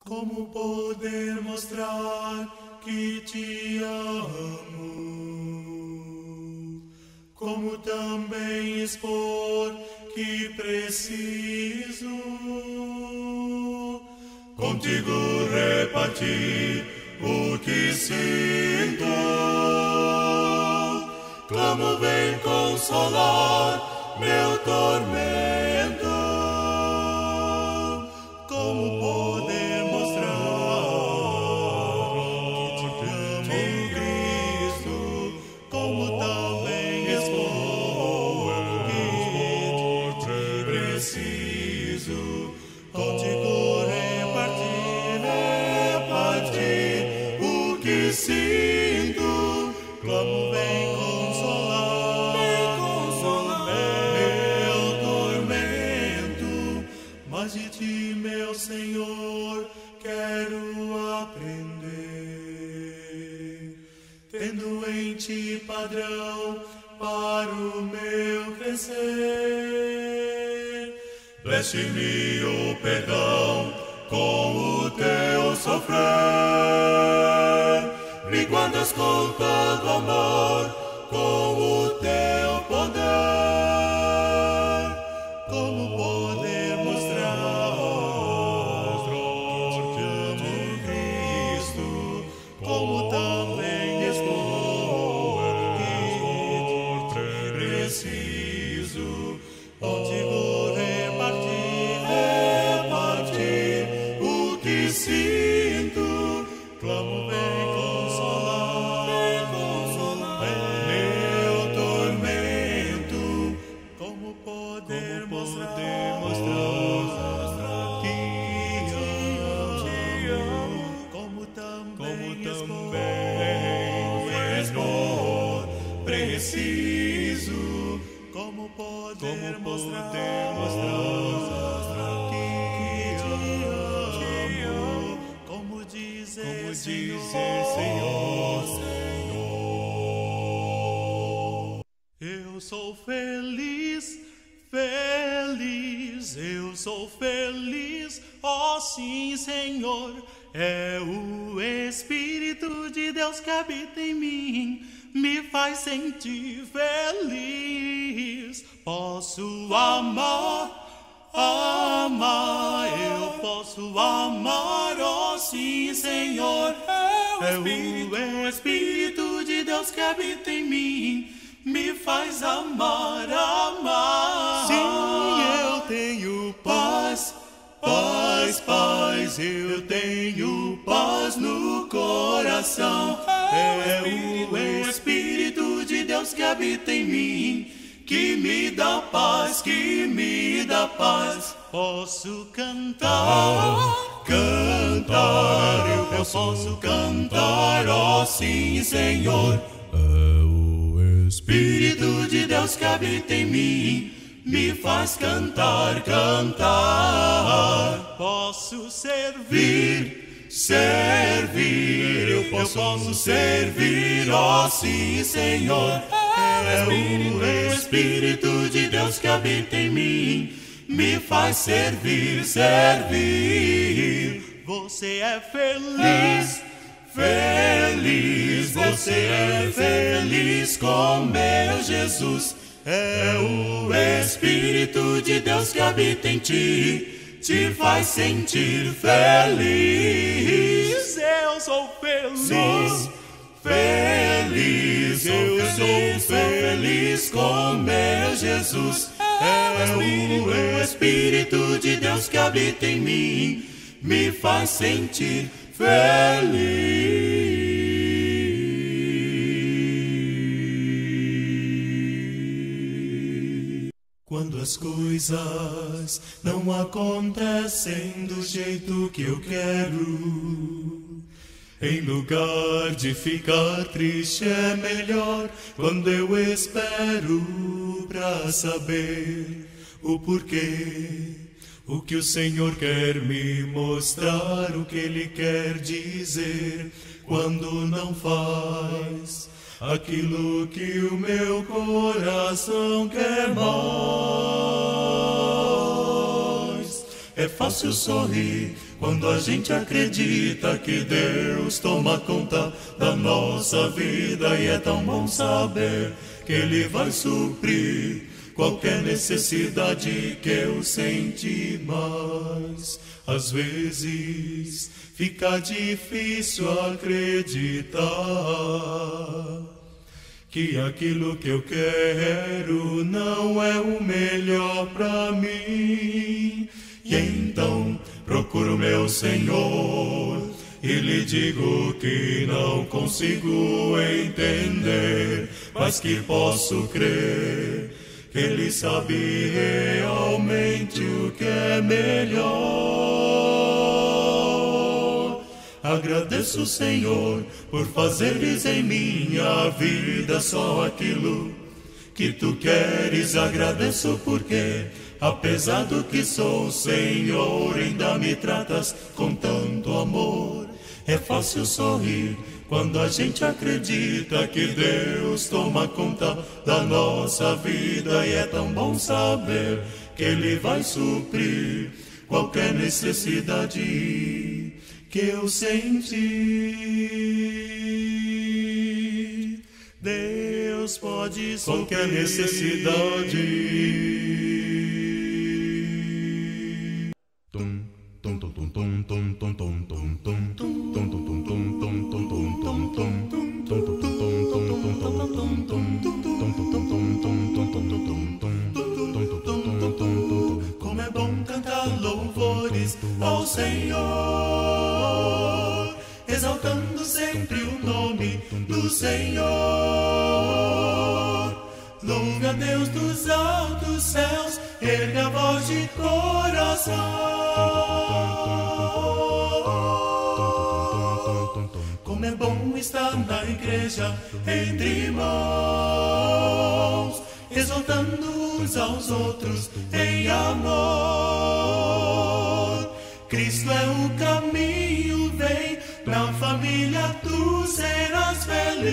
Como poder mostrar que te amo? Como também expor que preciso contigo repartir o que sinto? Como vem consolar meu tormento? Como poder mostrar que te amo, Cristo? Como também expor que te preciso contigo repartir o que sinto. Como vem consolar meu tormento, mas de ti, meu Senhor, quero aprender, tendo em ti padrão para o meu crescer. Veste-me o perdão com o teu sofrer, me guardas com todo amor, com o teu poder. Como poder mostrar que te amo, Cristo? Como também expor que te preciso contigo repartir o que sinto. Clamo, vem consolar meu tormento. Como poder mostrar que te amo, como também expor preciso. Como poder mostrar que te amo, como dizer, Senhor, eu sou feliz, eu sou feliz, ó sim, Senhor, é o Espírito de Deus que habita em mim, me faz sentir feliz. Posso amar, eu posso amar, ó sim, Senhor, é o Espírito de Deus que habita em mim, me faz amar. Sim, eu tenho paz, eu tenho paz no coração. É o Espírito de Deus que habita em mim, que me dá paz, Posso cantar, eu posso cantar, ó sim, Senhor. É o Espírito de Deus que habita em mim, me faz cantar. Posso servir, eu posso servir, ó sim, Senhor. É o Espírito de Deus que habita em mim, me faz servir. Você é feliz, você é feliz com meu Jesus. É o Espírito de Deus que habita em ti, te faz sentir feliz. Eu sou feliz, eu sou feliz com meu Jesus. É o Espírito de Deus que habita em mim, me faz sentir feliz. Quando as coisas não acontecem do jeito que eu quero, em lugar de ficar triste, é melhor quando eu espero pra saber o porquê, o que o Senhor quer me mostrar, o que Ele quer dizer quando não faz aquilo que o meu coração quer mais. É fácil sorrir quando a gente acredita que Deus toma conta da nossa vida. E é tão bom saber que Ele vai suprir qualquer necessidade que eu senti, mas às vezes fica difícil acreditar que aquilo que eu quero não é o melhor para mim. E então procuro meu Senhor e lhe digo que não consigo entender, mas que posso crer que Ele sabe realmente o que é melhor. Agradeço, Senhor, por fazeres em minha vida só aquilo que Tu queres. Agradeço porque, apesar do que sou, Senhor, ainda me tratas com tanto amor. É fácil sorrir quando a gente acredita que Deus toma conta da nossa vida. E é tão bom saber que Ele vai suprir qualquer necessidade que eu senti. Deus pode suprir qualquer necessidade. Como é bom cantar louvores ao Senhor, exaltando sempre o nome do Senhor. Louve a Deus dos altos céus, erga a voz de coração. Como é bom estar na igreja entre irmãos, exaltando uns aos outros em amor. Cristo é o caminho, vem na família, tu serás feliz.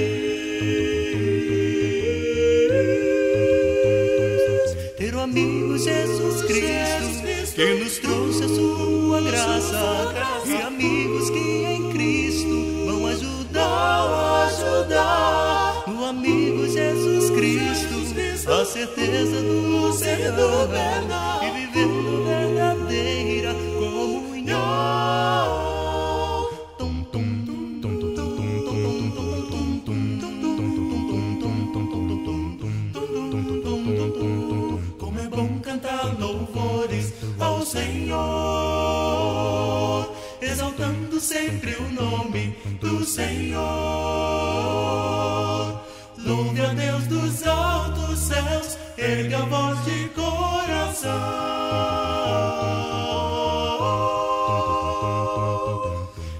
Ter o amigo Jesus Cristo, que nos trouxe a sua graça, e amigos que em Cristo vão ajudar. No amigo Jesus Cristo, a certeza do Senhor e vivendo verdadeira comunhão. Como é bom cantar louvores ao Senhor, exaltando sempre o nome do Senhor. Louve a Deus dos altos céus, erga a voz de coração.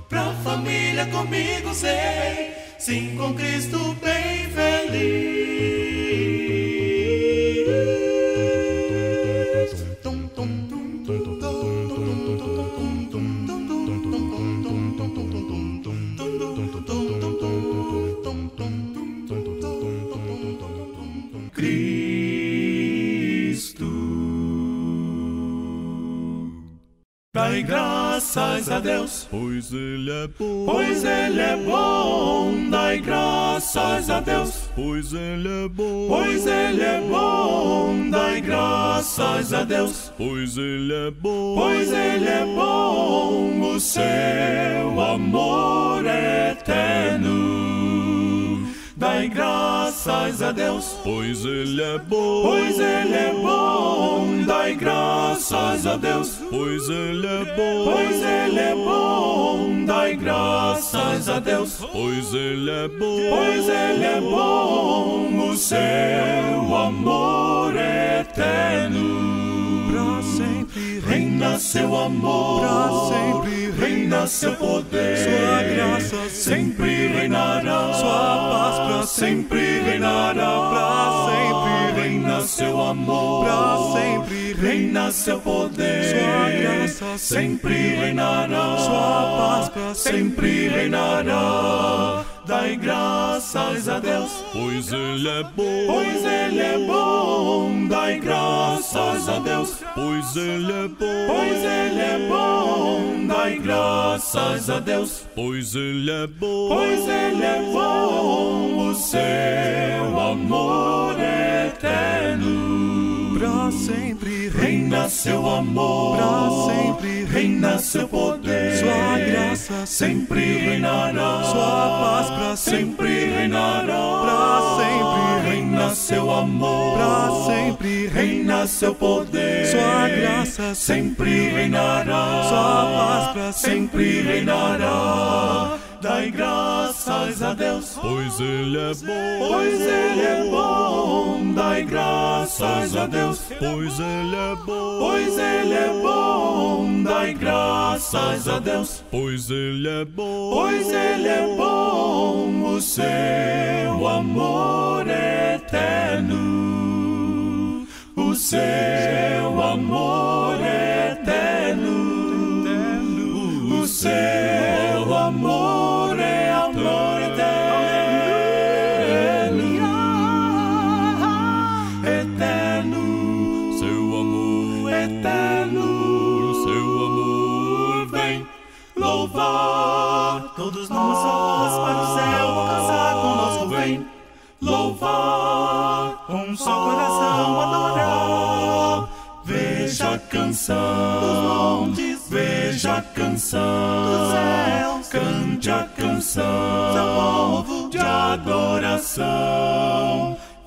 Pra família comigo sei, sim, com Cristo bem feliz. Cristo, dai graças a Deus, pois Ele é bom. Pois Ele é bom, dai graças a Deus, Pois Ele é bom. Pois Ele é bom, dai graças a Deus, Pois Ele é bom. Pois Ele é bom, o seu amor é eterno. Dai graças a Deus, Pois Ele é bom. Pois Ele é bom, dai graças a Deus, Pois Ele é bom. Pois Ele é bom, dai graças a Deus, Pois Ele é bom. Pois Ele é bom, o seu amor é eterno. Pra sempre Reina seu amor, pra sempre reina seu poder, sua graça sempre reinará, sua paz pra sempre reinará, pra sempre reina seu amor, pra sempre reina seu poder, sua graça sempre reinará, sua paz pra sempre reinará. dai graças a Deus, pois Ele é bom, pois Ele é bom, dai graças a Deus, pois Ele é bom, pois Ele é bom, dai graças a Deus, pois Ele é bom, pois Ele é bom, o seu amor é eterno. pra sempre Reina seu amor, pra sempre reina seu poder, sua graça sempre reinará, sua paz pra sempre reinará, pra sempre reina seu amor, pra sempre reina seu poder, sua graça sempre reinará, sua paz pra sempre reinará. Dai graças a Deus, pois Ele é bom, pois Ele é bom, dai graças a Deus, pois Ele é bom, pois Ele é bom, dai graças a Deus, pois Ele é bom, pois Ele é bom, o seu amor é eterno, o seu amor é eterno, o seu amor é amor eterno, eterno, seu amor, eterno, seu amor vem louvar. Todos nós vamos para o céu, alcançar conosco, vem louvar. Com um só coração adorar. Veja a canção dos montes, veja a canção dos céus, cante a canção, seu povo de adoração.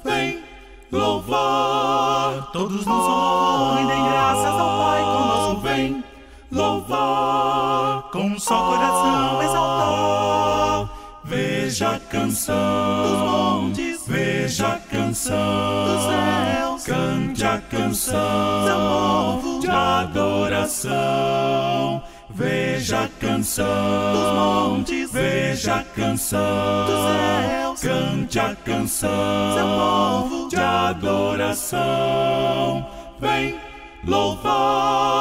Vem louvar. Todos nós rendem graças ao Pai conosco, vem louvar. Com um só coração exaltar. Veja a canção dos montes, veja a canção dos céus, cante a canção, seu povo de adoração. Veja a canção dos montes, veja a canção dos céus, cante a canção, seu povo de adoração. Vem louvar.